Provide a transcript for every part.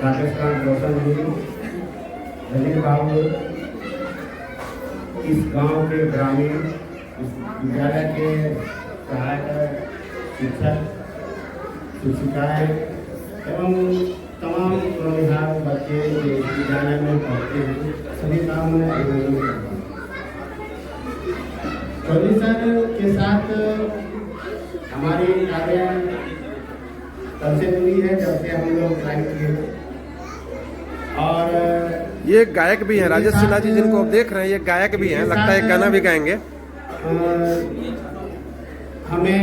राजस्थान रोशन जी, रजनी बाबू, इस गांव के ग्रामीण विद्यालय के सहायक शिक्षक शिक्षिकाएँ एवं तमाम प्रविधान बच्चे विद्यालय में पढ़ते हैं, सभी का मैं अभिनंदन करता हूँ। चौधरी सर के साथ हमारी कार्य तब से जुड़ी है जब से हम लोग ट्राई किए। और ये गायक भी हैं राजेश सिन्हा जी, जिनको आप देख रहे हैं, ये गायक भी हैं, लगता है गाना भी गाएंगे। हमें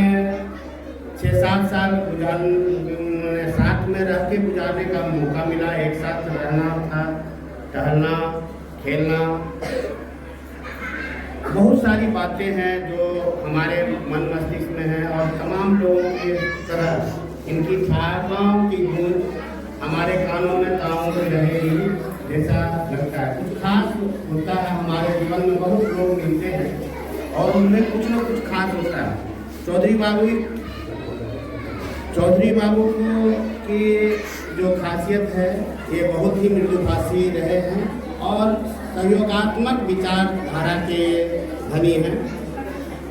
6-7 साल साथ में रह के गुजारने का मौका मिला, एक साथ रहना था, टहलना, खेलना, बहुत सारी बातें हैं जो हमारे मन मस्तिष्क में हैं और तमाम लोगों की तरह इनकी छायाओं की गूंज हमारे कानों में तारों में रहेगी जैसा लगता है। कुछ खास होता है हमारे जीवन में, बहुत लोग मिलते हैं और उनमें कुछ न कुछ खास होता है। चौधरी बाबू की जो खासियत है, ये बहुत ही मृदुभाषी रहे हैं और सहयोगात्मक विचारधारा के धनी हैं।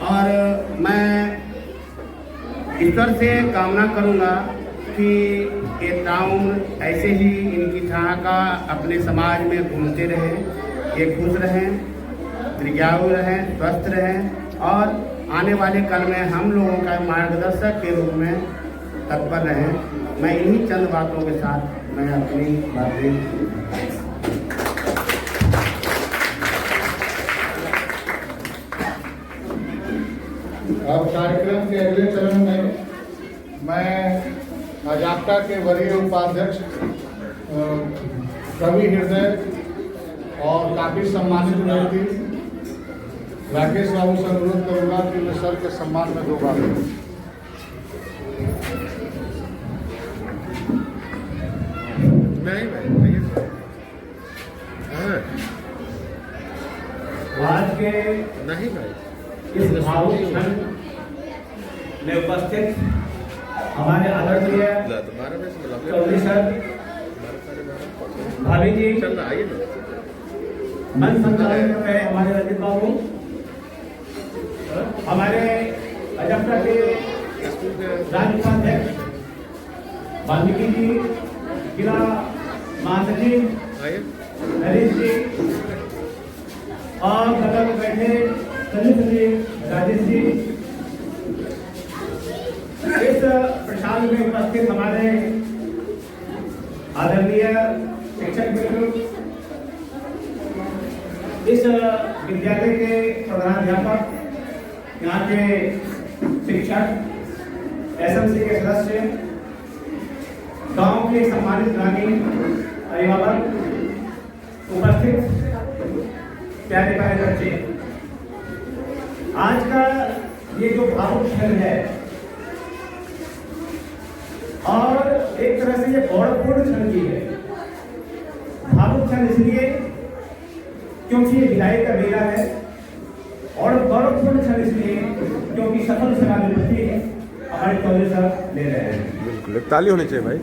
और मैं ईश्वर से कामना करूंगा कि ये टाउन ऐसे ही इनकी ठहाका अपने समाज में घूमते रहें, ये खुश रहें, दीर्घायु रहें, स्वस्थ रहें और आने वाले कल में हम लोगों का मार्गदर्शक के रूप में तत्पर रहें। मैं इन्हीं चंद बातों के साथ मैं अपनी बातें अब कार्यक्रम के अगले चरण में मैं अजाप्टा के वरीय उपाध्यक्ष कवि हृदय और काफी सम्मानित व्यक्ति राकेश बाबू से अनुरोध करूंगा कि मैं सर के सम्मान में 2 बार आज के नहीं भाई इस भावुक क्षण में उपस्थित हमारे आदरणीय चौधरी सर, भाभी जी, मंच संचालन में हमारे रजत बाबू, हमारे अजाप्टा के राज्य उपाध्यक्ष वाल्मीकि जी, जिला महासचिव नरेश जी और बगल में बैठे सचिव राजेश जी, इस प्रसाद में उपस्थित हमारे आदरणीय शिक्षक मित्र, इस विद्यालय के प्रधानाध्यापक, यहाँ के शिक्षक, एसएमसी के सदस्य, गांव के सम्मानित ग्रामीण अभिभावक, उपस्थित प्यारे प्यारे बच्चे, आज का ये जो भावुक क्षण है और एक तरह से ये गौरवपूर्ण क्षण भी है। भावुक क्षण इसलिए क्योंकि ये विदाई का मेला है और गौरवपूर्ण क्षण इसलिए क्योंकि सफल सेवानिवृत्ति हमारे चौधरी साहब ले रहे हैं। बिल्कुल, एक ताली होनी चाहिए भाई।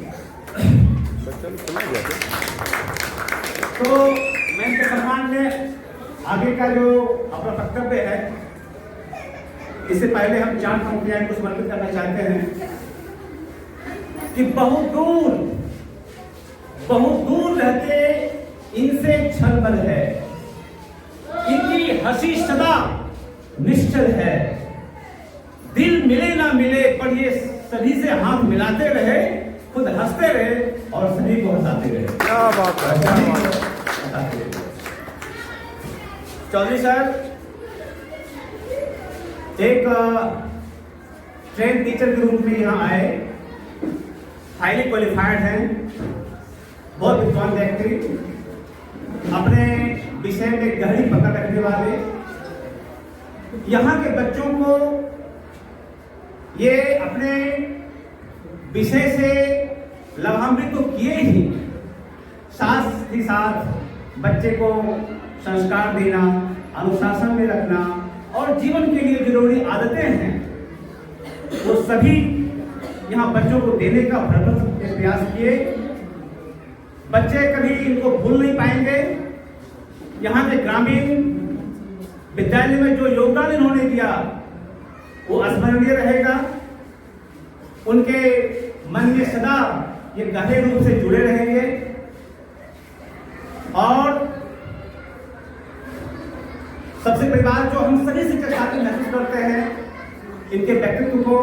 तो मैं इनके सम्मान में आगे का जो अपना वक्तव्य है, इससे पहले हम 4 पंक्तियां को समर्पित करना चाहते हैं कि बहुत दूर रहते इनसे छलबल है, इनकी हंसी सदा निश्चल है, दिल मिले ना मिले पर ये सभी से हाथ मिलाते रहे, खुद हंसते रहे और सभी को हंसाते रहे। क्या बात है। चौधरी सर एक ट्रेन टीचर के रूप में यहाँ आए, हाईली क्वालिफाइड हैं, बहुत विद्वान व्यक्ति, अपने विषय में गहरी पकड़ रखने वाले, यहाँ के बच्चों को ये अपने विषय से लाभान्वित तो किए ही, साथ ही साथ बच्चे को संस्कार देना, अनुशासन में रखना और जीवन के लिए जरूरी आदतें हैं वो सभी यहाँ बच्चों को देने का भरपूर प्रयास किए। बच्चे कभी इनको भूल नहीं पाएंगे। यहाँ के ग्रामीण विद्यालय में जो योगदान इन्होंने दिया वो स्मरणीय रहेगा। उनके मन में सदा ये गहरे रूप से जुड़े रहेंगे और सबसे बड़ी बात जो हम सभी शिक्षक साथी महसूस करते हैं इनके व्यक्तित्व को,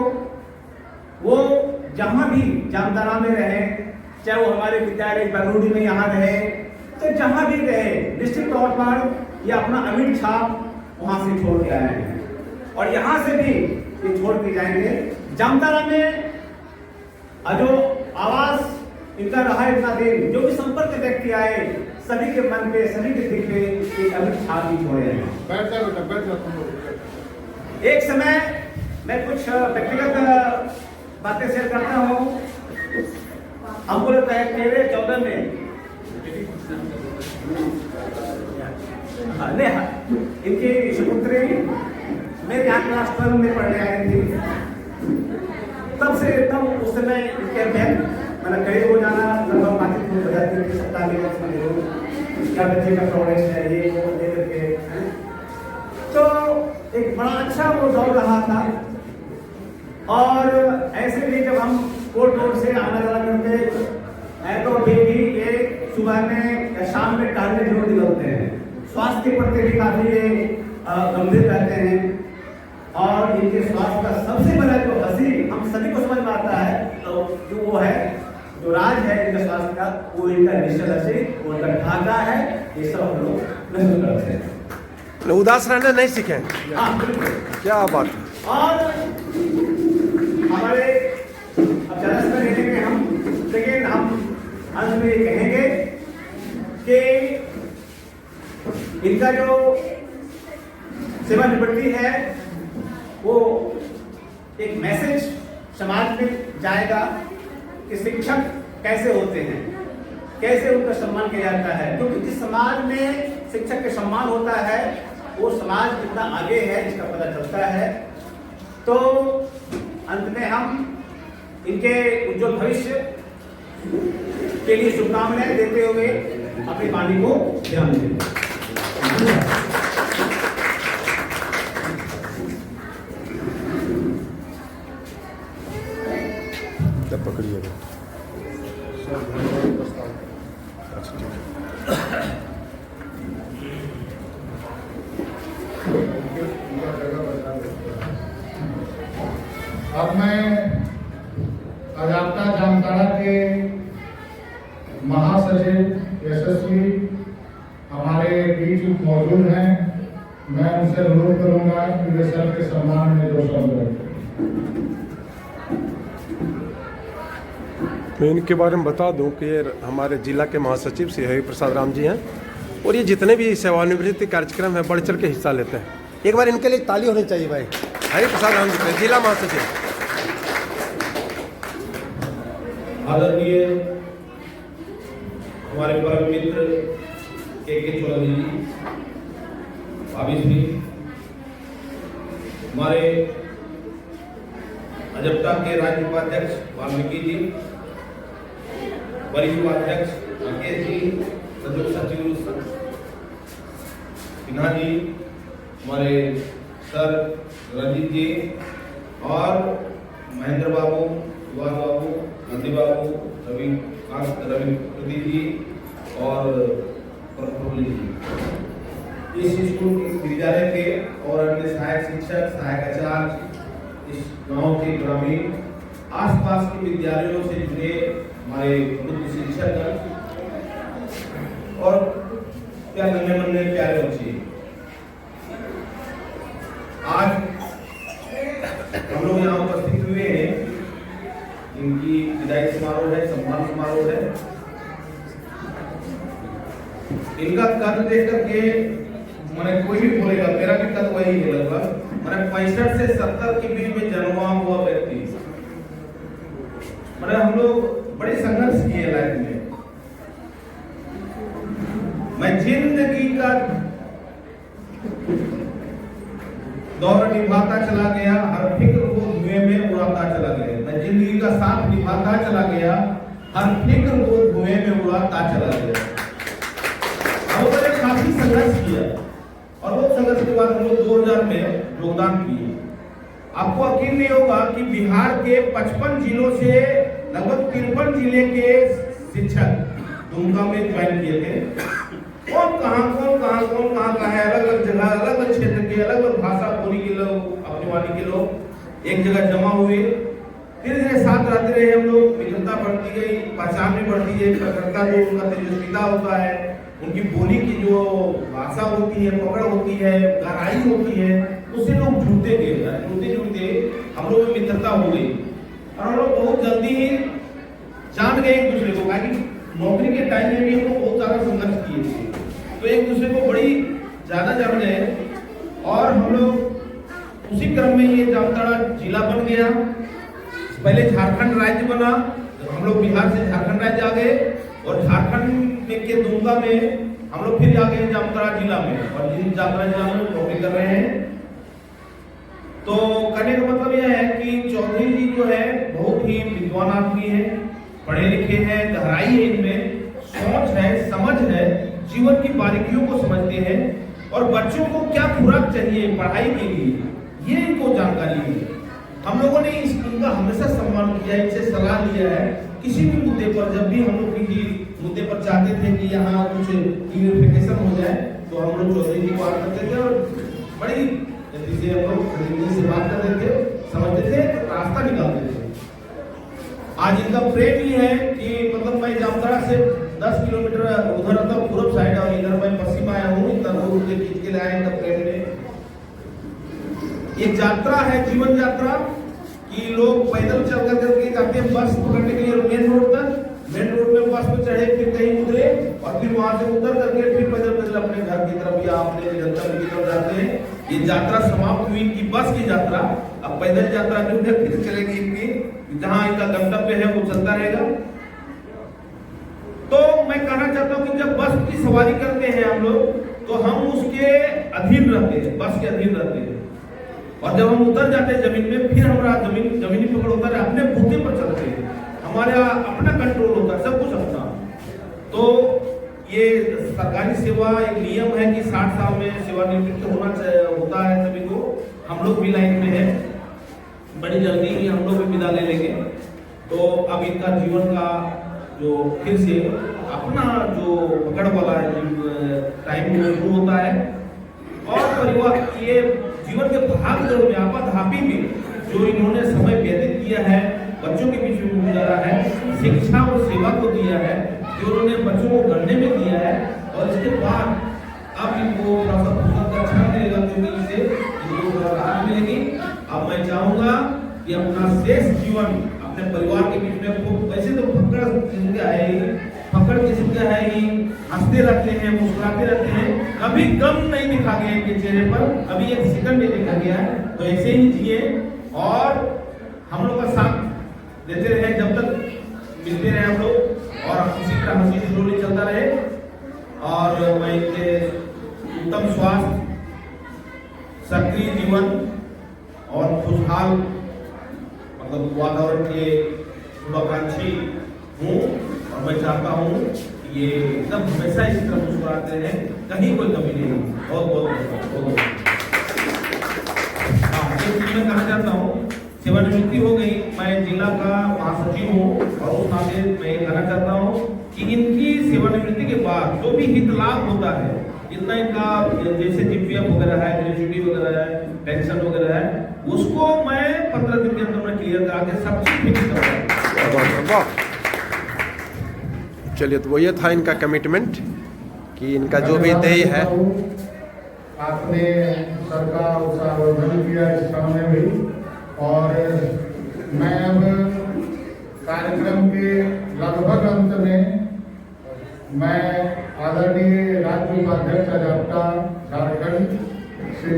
वो जहां भी जामताड़ा में रहे, चाहे वो हमारे विद्यालय बंगलुरु में यहाँ रहे, तो जहां भी रहे, निश्चित तौर पर ये अपना अमिट छाप वहां से छोड़ के आए हैं और यहाँ से भी ये छोड़ के जाएंगे। जामताड़ा में जो आवास इनका रहा इतना दिन, जो भी संपर्क के व्यक्ति आए, सभी के मन पे, सभी के दिल पे एक अमिट छाप भी छोड़े हैं। एक समय मैं कुछ व्यक्तिगत बातें शेयर करता हूँ। हमको लगता है 13-14 में इनकी सुपुत्री मेरे यहाँ क्लास 12 में पढ़ने आई थी। तब उस समय इनके मैंने करीब हो जाना, लगभग बातचीत हो जाती थी, सप्ताह में क्या बच्चे का प्रोग्रेस है, ये वो ले करके। तो एक बड़ा अच्छा वो दौर रहा था और ऐसे भी जब हम कोर्ट रोड से आना जाना करते हैं तो भी ये सुबह में या शाम में टहलने जरूर निकलते हैं। स्वास्थ्य के प्रति भी काफी ये गंभीर रहते हैं और इनके स्वास्थ्य का सबसे बड़ा जो हंसी हम सभी को समझ में आता है तो जो वो है, जो राज है इनके स्वास्थ्य का, वो इनका निश्चल हंसी, वो इनका ढाका है। ये सब हम लोग महसूस करते हैं। उदास रहना नहीं सीखे। हाँ बिल्कुल, क्या बात। और हमारे अब ज्यादा समय नहीं लेंगे हम, लेकिन हम अंत में ये कहेंगे कि इनका जो सेवानिवृत्ति है वो एक मैसेज समाज में जाएगा कि शिक्षक कैसे होते हैं, कैसे उनका सम्मान किया जाता है। क्योंकि जिस समाज में शिक्षक का सम्मान होता है वो समाज कितना आगे है इसका पता चलता है। तो अंत में हम इनके उज्जवल भविष्य के लिए शुभकामनाएं देते हुए अपनी वाणी को ध्यान दें। पकड़िएगा। अब मैं अजाप्ता जामताड़ा के महासचिव यशस्वी हमारे बीच मौजूद हैं। मैं उनसे अनुरोध करूंगा कि वे सर के सम्मान में जो शब्द रखें। मैं इनके बारे में बता दूं कि ये हमारे जिला के महासचिव श्री हरि प्रसाद राम जी हैं और ये जितने भी सेवानिवृत्ति कार्यक्रम है बढ़ चढ़ के हिस्सा लेते हैं। एक बार इनके लिए ताली होनी चाहिए भाई। हरि प्रसाद राम जी के जिला महासचिव। आदरणीय हमारे परम मित्र के चौधरी जी, भाभी जी, हमारे अजप्ता के राज्य उपाध्यक्ष वाल्मीकि जी, वरिष्ठ उपाध्यक्ष राकेश जी, संयुक्त सचिव सिन्हा जी, हमारे सर रंजीत जी और महेंद्र बाबू, सुभाष बाबू, नंदी बाबू, रवि प्रदीप जी और प्रफुल्ल जी, इस स्कूल के विद्यालय के और अन्य सहायक शिक्षक, सहायक आचार्य, इस गांव के ग्रामीण आसपास के विद्यालयों से जुड़े हमारे बुद्ध शिक्षक और क्या नन्हे मुन्ने प्यारे बच्चे, आज हम लोग यहाँ उपस्थित हुए हैं। इनकी विदाई समारोह है, सम्मान समारोह है। इनका कद देख करके मैंने कोई भी बोलेगा, मेरा भी कद वही है लगभग, मैंने 65 से 70 के बीच में जन्मा हुआ व्यक्ति। मैंने हम लोग बड़े संघर्ष किए लाइफ में। मैं जिंदगी का दौर निभाता चला गया, हर फिक्र को धुएं में उड़ाता चला गया। मैं जिंदगी का साथ निभाता चला गया, हर फिक्र को धुएं धुएं में उड़ा ता चला गया। हम लोगों ने काफी संघर्ष किया और वो संघर्ष के बाद हम लोग 2000 में योगदान किए। आपको यकीन नहीं होगा कि बिहार के 55 जिलों से लगभग 53 जिले के शिक्षक दुमका में ज्वाइन किए थे। कौन कहाँ का है, अलग अलग जगह, अलग अलग क्षेत्र के, अलग अलग भाषा बोली के लोग, अपने वाली के लोग एक जगह जमा हुए। धीरे धीरे साथ रहते रहे हम लोग, मित्रता बढ़ती गई, पहचान भी बढ़ती है, प्रखरता जो उनका तेजस्विता होता है, उनकी बोली की जो भाषा होती है, पकड़ होती है, गहराई होती है, उससे लोग जुड़ते जुड़ते हम लोग में मित्रता हो गई और हम लोग बहुत जल्दी ही जान गए एक दूसरे को। कि नौकरी के टाइम में भी हम लोग बहुत सारा संघर्ष किए थे, तो एक दूसरे को बड़ी ज्यादा जान गए और हम लोग उसी क्रम में ये जामताड़ा जिला बन गया। पहले झारखंड राज्य बना, हम लोग बिहार से झारखंड राज्य आ गए और झारखंड में के दुमका में हम लोग फिर आ गए जामताड़ा जिला में और जामताड़ा जिला में नौकरी कर रहे हैं। तो कहने का मतलब यह है कि चौधरी जी जो है बहुत ही विद्वान आदमी है, पढ़े लिखे हैं, गहराई है इनमें, सोच है, समझ है, जीवन की बारीकियों को समझते हैं और बच्चों को क्या खुराक चाहिए पढ़ाई के लिए ये इनको जानकारी है। हम लोगों ने इनका हमेशा सम्मान किया, इनसे सलाह लिया है किसी भी मुद्दे पर। जब भी हम लोग किसी मुद्दे पर चाहते थे कि यहाँ कुछ क्लियरिफिकेशन हो जाए तो हम लोग चौधरी जी को बात करते थे और बड़ी जल्दी से हम लोग से बात करते थे, समझते थे, रास्ता निकालते थे। आज इनका प्रेम ही है कि मतलब मैं जामताड़ा से 10 किलोमीटर उधर रहता हूँ पूर्व साइड और इधर मैं पश्चिम आया हूँ, इतना दूर मुझे खींच के लाया इनका प्रेम में। एक यात्रा है, जीवन यात्रा कि लोग पैदल चल करके जाते हैं बस पकड़ने के लिए मेन रोड तक, मेन रोड में बस पे चढ़े, फिर कहीं उतरे और फिर वहां से उतर करके फिर पैदल अपने घर की तरफ या अपने गंतव्य की तरफ जाते हैं। ये यात्रा समाप्त हुई इनकी बस की यात्रा, अब पैदल यात्रा जो है फिर चलेगी इनकी, जहां इनका गंतव्य है वो चलता रहेगा। तो मैं कहना चाहता हूं कि जब बस की सवारी करते हैं हम लोग तो हम उसके अधीन रहते हैं, बस के अधीन रहते हैं और जब हम उतर जाते हैं जमीन में फिर हमारा जमीनी पकड़ होता है, अपने बूते पर चलते हैं, हमारा अपना कंट्रोल होता है, सब कुछ अपना। तो ये सरकारी सेवा एक नियम है कि 60 साल में सेवानिवृत्त होता है सभी को। हम लोग भी लाइन में है, बड़ी जल्दी ही हम लोग भी विदा ले लेंगे। तो अब इनका जीवन का जो फिर से अपना जो पकड़ वाला टाइम शुरू होता है और परिवार ये जीवन के भाग दौड़ में आपाधापी में जो इन्होंने समय व्यतीत किया है, बच्चों के बीच में गुजारा है, शिक्षा और सेवा को दिया है, जो उन्होंने बच्चों को गढ़ने में दिया है और इसके बाद अब इनको थोड़ा सा फुर्सत का क्षण मिलेगा क्योंकि इससे इनको थोड़ा राहत मिलेगी। अब मैं चाहूंगा कि अपना शेष जीवन अपने परिवार के बीच में वैसे तो फकड़ किस्म का है ही, हंसते रहते हैं, मुस्कुराते रहते हैं, कभी गम नहीं दिखा गया इनके चेहरे पर, अभी एक सेकंड नहीं देखा गया है। तो ऐसे ही जिए और हम लोग का साथ देते रहे जब तक मिलते रहे हम लोग और इसी तरह हंसी ठिठोली चलता रहे और मैं इनके उत्तम स्वास्थ्य, सक्रिय जीवन और खुशहाल मतलब वातावरण के शुभाकांक्षी हूँ और मैं चाहता हूँ कि ये एकदम हमेशा इसी तरह मुस्कुराते हैं, कहीं कोई कमी नहीं। बहुत बहुत मैं कहना चाहता हूँ सेवानिवृत्ति हो गई, मैं जिला का महासचिव हूँ और उस नाते मैं ये कहना चाहता हूँ कि इनकी सेवानिवृत्ति के बाद जो भी हित लाभ होता है, जितना इनका जैसे जीपीएफ वगैरह है, ग्रेजुटी वगैरह है, पेंशन वगैरह है, उसको मैं 15 दिन के अंदर में क्लियर करा के सब चीज फिक्स करूँगा। चलिए, तो वो ये था इनका कमिटमेंट कि इनका जो भी देय है आपने सरकार सार्वजनिक किया इस सामने भी और मैं अब कार्यक्रम के लगभग अंत में मैं आदरणीय राज्य उपाध्यक्ष अजाप्ता झारखंड से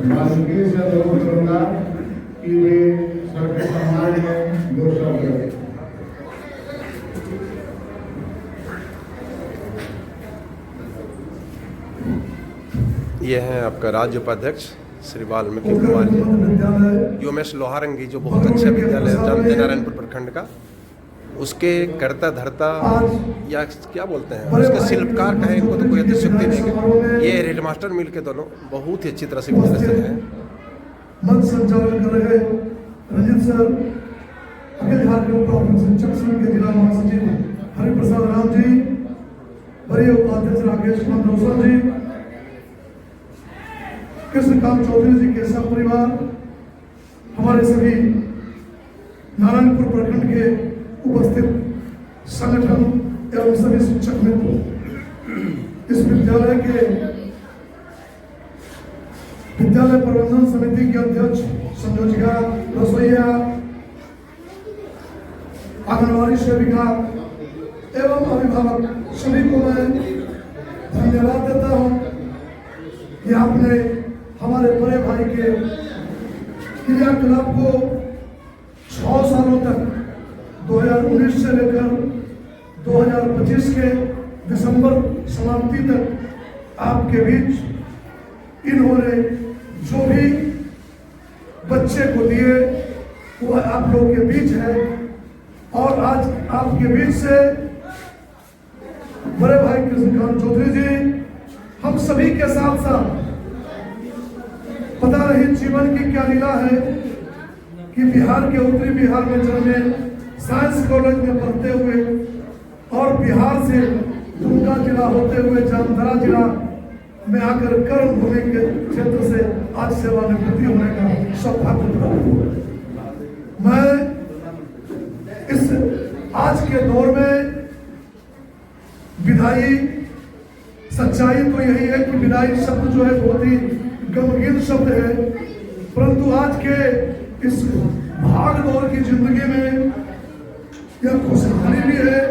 माननीय से अनुरोध करूंगा कि वे सबके सम्मान में दो शब्द। ये हैं आपका राज्य उपाध्यक्ष श्री वाल्मीकि कुमार जी, यूएमएस लोहारंगी जो बहुत अच्छा विद्यालय जानते हैं नारायणपुर प्रखंड का, उसके कर्ता धर्ता या क्या बोलते हैं उसके शिल्पकार कहें, इनको तो कोई अतिशयोक्ति नहीं है। ये हेडमास्टर मिल के दोनों बहुत ही अच्छी तरह से हैं। मंच संचालन कर रहे रंजित सर, अखिल झारखंड प्राथमिक शिक्षक संघ के जिला महासचिव हरिप्रसाद राम जी, वरीय उपाध्यक्ष राकेश कुमार रोशन जी, कृष्णकांत चौधरी जी के सब परिवार, हमारे सभी नारायणपुर प्रखंड के उपस्थित संगठन एवं सभी शिक्षक मित्र, इस विद्यालय के विद्यालय प्रबंधन समिति के अध्यक्ष, संयोजिका, रसोईया, आंगनबाड़ी सेविका एवं अभिभावक सभी को मैं धन्यवाद देता हूं कि आपने हमारे बड़े भाई के क्रिया क्लब को 6 सालों तक 2019 से लेकर 2025 के दिसंबर समाप्ति तक आपके बीच इन्होंने जो भी बच्चे को दिए वो आप लोग के बीच है। और आज आपके बीच से बड़े भाई कृष्णकांत चौधरी जी हम सभी के साथ साथ, पता नहीं जीवन की क्या लीला है कि बिहार के उत्तरी बिहार में जन्मे, साइंस कॉलेज में पढ़ते हुए और बिहार से दुमका जिला होते हुए जामताड़ा जिला में आकर कर्म भूमि के क्षेत्र से आज सेवानिवृत्ति होने का सौभाग्य प्राप्त हुआ। मैं इस आज के दौर में विदाई, सच्चाई तो यही है कि विदाई शब्द जो है बहुत ही गमगीन शब्द है, परंतु आज के इस भाग दौड़ की जिंदगी में यह खुशहाली भी है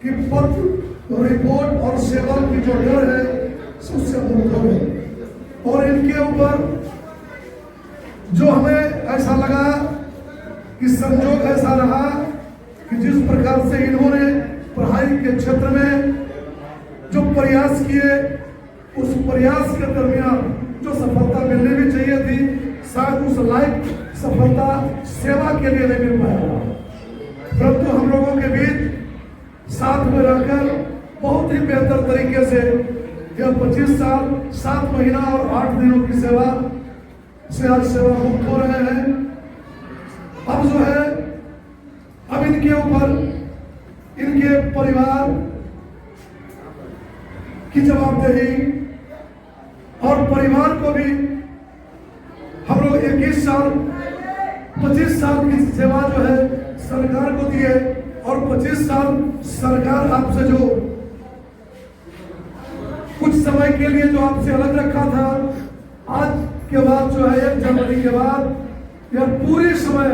कि पद, रिपोर्ट और सेवा की जो डर है सबसे मुक्त है। और इनके ऊपर जो हमें ऐसा लगा कि संजोग ऐसा रहा कि जिस प्रकार से इन्होंने पढ़ाई के क्षेत्र में जो प्रयास किए, उस प्रयास के दरमियान जो सफलता मिलनी भी चाहिए थी, शायद उस लायक सफलता सेवा के लिए नहीं मिल पाया, परंतु हम लोगों के बीच साथ में रहकर बहुत ही बेहतर तरीके से यह 25 साल 7 महीना और 8 दिनों की सेवा से आज सेवा मुक्त हो रहे हैं। अब जो है, अब इनके ऊपर इनके परिवार की जवाबदेही और परिवार को भी हम लोग 21 साल 25 साल की सेवा जो है सरकार को दी है और 25 साल सरकार आपसे जो कुछ समय के लिए जो आपसे अलग रखा था, आज के बाद जो है 1 जनवरी के बाद यह पूरी समय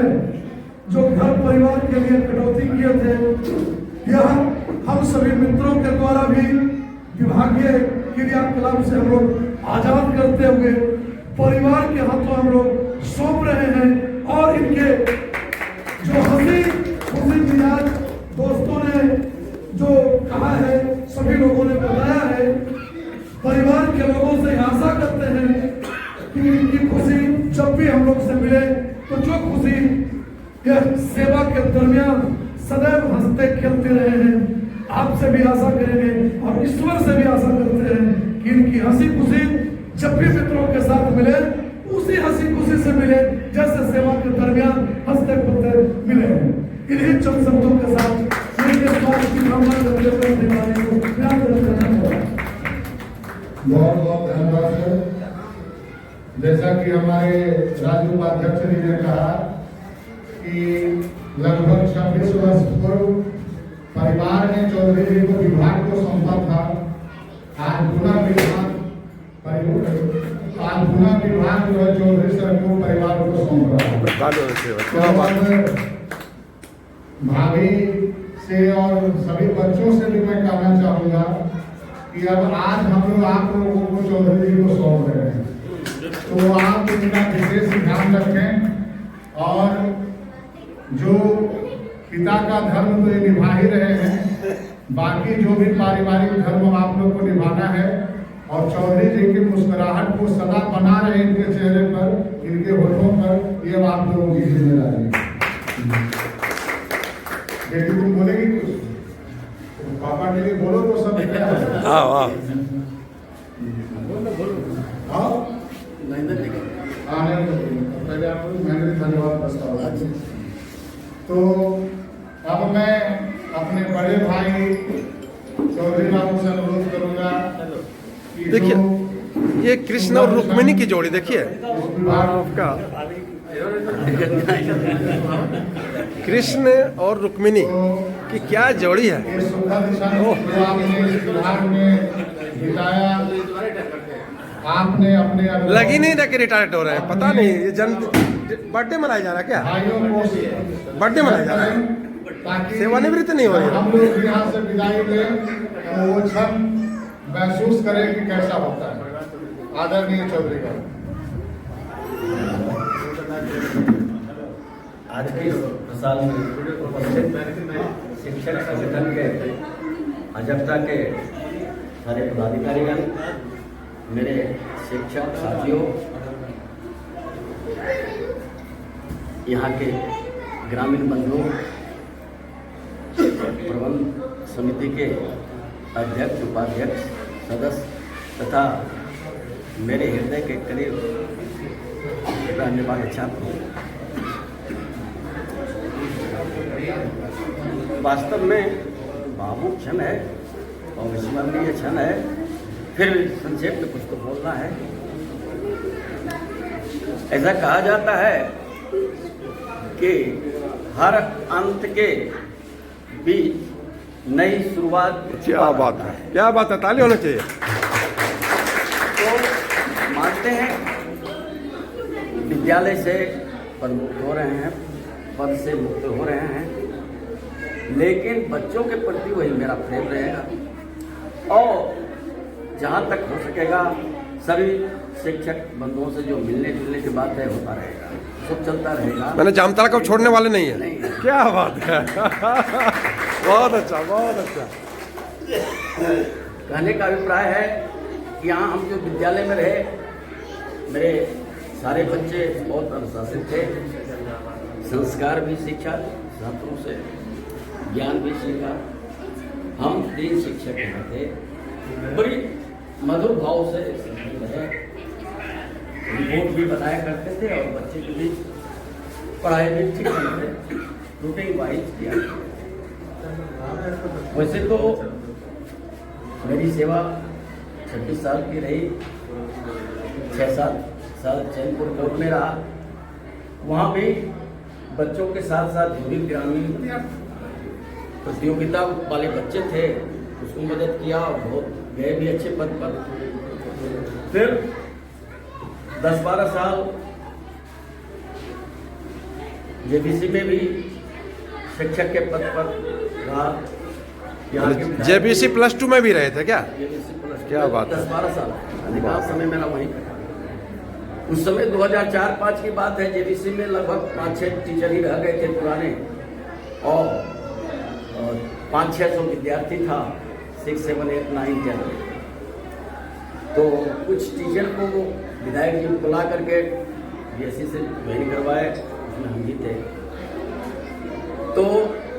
जो घर परिवार के लिए कटौती किए थे, यह हम सभी मित्रों के द्वारा भी विभागीय क्रियाकलाप से हम लोग आजाद करते हुए परिवार के हाथों हम लोग सौंप रहे हैं। और इनके जो हंसी खुशी मिजाज दोस्तों ने जो कहा है, सभी लोगों ने बताया है, परिवार के लोगों से आशा करते हैं कि इनकी खुशी जब भी हम लोग से मिले तो जो खुशी यह सेवा के दरमियान सदैव हंसते खेलते रहे हैं, आपसे भी आशा करेंगे और ईश्वर से भी आशा करते हैं कि इनकी हंसी खुशी जब भी मित्रों के साथ मिले, उसी हंसी खुशी से मिले जैसे सेवा के दरमियान हंसते खेलते मिले। इन्हीं चंद शब्दों के साथ बहुत बहुत धन्यवाद सर। जैसा कि हमारे राज्य उपाध्यक्ष जी ने कहा कि लगभग 26 वर्ष पूर्व परिवार ने चौधरी जी को विभाग को सौंपा था। आज पुनः विभाग जो है चौधरी सर को परिवार को सौंप रहा है। भाभी से और सभी बच्चों से भी मैं कहना चाहूँगा कि अब आज हम लोग आप लोगों को चौधरी जी को सौंप रहे हैं, तो आप इनका विशेष ध्यान रखें और जो पिता का धर्म तो ये निभा ही रहे हैं, बाकी जो भी पारिवारिक धर्म आप लोग को निभाना है और चौधरी जी की मुस्कुराहट को सदा बना रहे इनके चेहरे पर, इनके होठों पर, ये आप लोगों की जिम्मेदारी है। बेटी तुम बोलेगी कुछ? तुम पापा के लिए बोलो तो सब क्या है? हाँ हाँ हाँ? हाँ, नहीं, पहले आपको मैंने धन्यवाद प्रस्ताव। तो अब मैं अपने बड़े भाई चौधरी बाबू से अनुरोध करूंगा कि देखिए, जो ये कृष्ण और रुक्मिणी की जोड़ी देखिए आपका, कृष्ण और रुक्मिणी की क्या जोड़ी है। ये सुखद क्षण जो आपने इस विभाग में बिताया, आपने अपने लगी नहीं रह के रिटायर्ड हो रहे हैं, पता नहीं ये जन्म बर्थडे मनाया जा रहा है क्या? भाइयों को बर्थडे मनाया जा रहा है, ताकि सेवानिवृत्त नहीं हो रही है। हम लोग यहाँ से विदाई लें तो वो क्षण महसूस करें कि कैसा होता है। आदरणीय चौधरी का आज के साल में शिक्षक संगठन के अध्यक्षता के सारे पदाधिकारीगण, मेरे शिक्षक साथियों, यहाँ के ग्रामीण बंधुओं, प्रबंध समिति के अध्यक्ष, उपाध्यक्ष, सदस्य तथा मेरे हृदय के करीब रहने वाले छात्र, वास्तव में भावुक क्षण है और विस्मरणीय क्षण है। फिर संक्षेप में कुछ तो बोलना है। ऐसा कहा जाता है कि हर अंत के बीच नई शुरुआत। क्या बात है, क्या बात है, ताली होना चाहिए। तो मानते हैं विद्यालय से पद मुक्त हो रहे हैं, पद से मुक्त हो रहे हैं, लेकिन बच्चों के प्रति वही मेरा प्रेम रहेगा और जहाँ तक हो सकेगा सभी शिक्षक बंधुओं से जो मिलने जुलने की बात है होता रहेगा, सब चलता रहेगा। मैंने जामताड़ा को छोड़ने वाले नहीं है। नहीं। क्या बात है बहुत अच्छा, बहुत अच्छा। कहने का अभिप्राय है कि यहाँ हम जो विद्यालय में रहे, मेरे सारे बच्चे बहुत अनुशासित थे, संस्कार भी सीखा, छात्रों से ज्ञान भी सीखा। हम 3 शिक्षक यहाँ थे, बड़ी मधुर भाव से रहे, रिपोर्ट भी बनाया करते थे और बच्चे की भी पढ़ाई भी ठीक करते, रूटीन वाइज किया। वैसे तो मेरी सेवा 26 साल की रही, 6-7 साल चैनपुर कोर्ट में रहा। वहाँ भी बच्चों के साथ साथ जो भी ग्रामीण प्रतियोगिता वाले बच्चे थे उसको मदद किया और बहुत गए भी अच्छे पद पर। फिर 10-12 साल जेबीसी में भी शिक्षक के पद पर रहा। जेबीसी +2 में भी रहे थे क्या? क्या बात है। 10-12 साल अधिकांश समय मेरा वहीं कटा। उस समय 2004-5 की बात है, जेबीसी में लगभग 5-6 टीचर ही रह गए थे पुराने और 500-600 विद्यार्थी था 6, 7, 8, 9, 10 में। तो कुछ टीचर को विधायक जी बुला करके बीएससी से ज्वाइन करवाए, उसमें हम भी थे। तो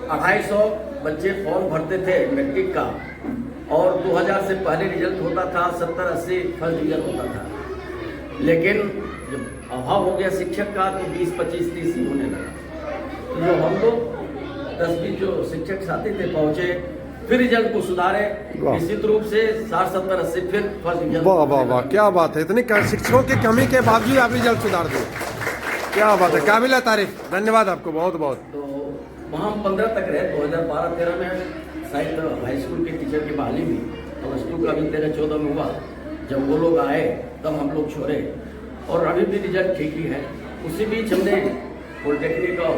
250 बच्चे फॉर्म भरते थे मैट्रिक का और 2000 से पहले रिजल्ट होता था 70-80 फर्स्ट डिवीजन होता था। लेकिन जब अभाव हो गया शिक्षक का तो 20-25-30 ही होने लगा। तो जो हम लोग 10-20 जो शिक्षक साथी थे पहुँचे, फिर रिजल्ट को सुधारे, निश्चित रूप से 60-70-80 फिर फर्स्ट डिवीजन। वाह वाह वाह, क्या बात है। इतनी शिक्षकों की कमी के बावजूद आप रिजल्ट सुधार दिए, क्या बात है, काबिल तारीफ। धन्यवाद आपको बहुत बहुत। तो वहाँ हम 15 तक रहे। 2012-13 में शायद हाई स्कूल के टीचर की बहाली हुई, प्लस 2 का भी 13-14 में हुआ। जब वो लोग आए तब हम लोग छोड़े और अभी भी रिजल्ट ठीक ही है। उसी बीच हमने पॉलिटेक्निक और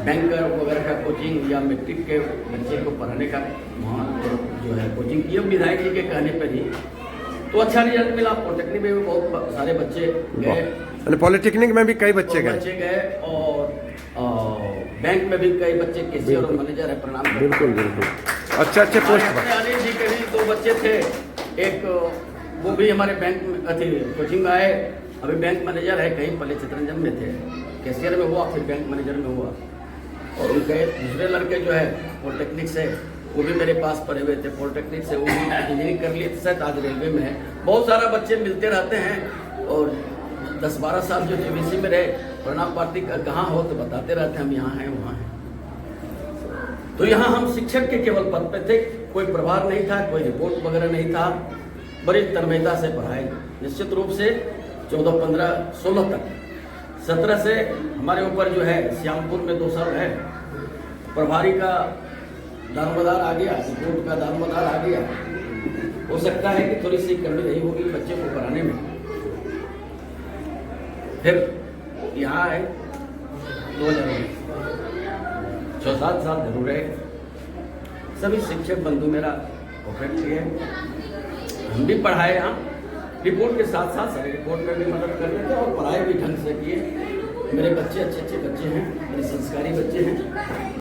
बैंकर वगैरह का कोचिंग या मैट्रिक के बच्चे को पढ़ाने का वहाँ जो है कोचिंग किया विधायक जी के कहने पर ही, तो अच्छा रिजल्ट मिला। पॉलिटेक्निक में भी बहुत सारे बच्चे गए, पॉलिटेक्निक में भी कई बच्चे गए और बैंक में भी कई बच्चे कैशियर और मैनेजर है। प्रणाम। बिल्कुल बिल्कुल, अच्छे पोस्ट पर। अनिल जी के भी 2 बच्चे थे, एक वो भी हमारे बैंक में कोचिंग में आए, अभी बैंक मैनेजर है। कहीं पहले चितरंजन में थे, कैशियर में हुआ, फिर बैंक मैनेजर में हुआ। और उनके दूसरे लड़के जो है पॉलिटेक्निक से, वो भी मेरे पास पढ़े हुए थे पॉलिटेक्निक से, वो भी इंजीनियरिंग कर लिए थे, शायद आज रेलवे में है। बहुत सारा बच्चे मिलते रहते हैं और 10-12 साल जो जेवीसी में रहे, परिणाम पार्टी कहाँ हो तो बताते रहते हैं हम यहाँ हैं वहाँ हैं। तो यहाँ हम शिक्षक के केवल पद पे थे, कोई प्रभार नहीं था, कोई रिपोर्ट वगैरह नहीं था, बड़ी तन्मयता से पढ़ाई। निश्चित रूप से 14, 15, 16 तक, 17 से हमारे ऊपर जो है श्यामपुर में 2 साल है, प्रभारी का दारोमदार आ गया, रिपोर्ट का दारोमदार आ गया। हो सकता है कि थोड़ी सी कमी रही होगी बच्चे को पढ़ाने में। फिर यहाँ आए 2019, 6-7 साल जरूर रहे। सभी शिक्षक बंधु मेरा ऑफर किए, हम भी पढ़ाए यहाँ, रिपोर्ट के साथ साथ सारे रिपोर्ट में भी मदद करते थे और पढ़ाई भी ढंग से किए। मेरे बच्चे अच्छे बच्चे हैं, मेरे संस्कारी बच्चे हैं।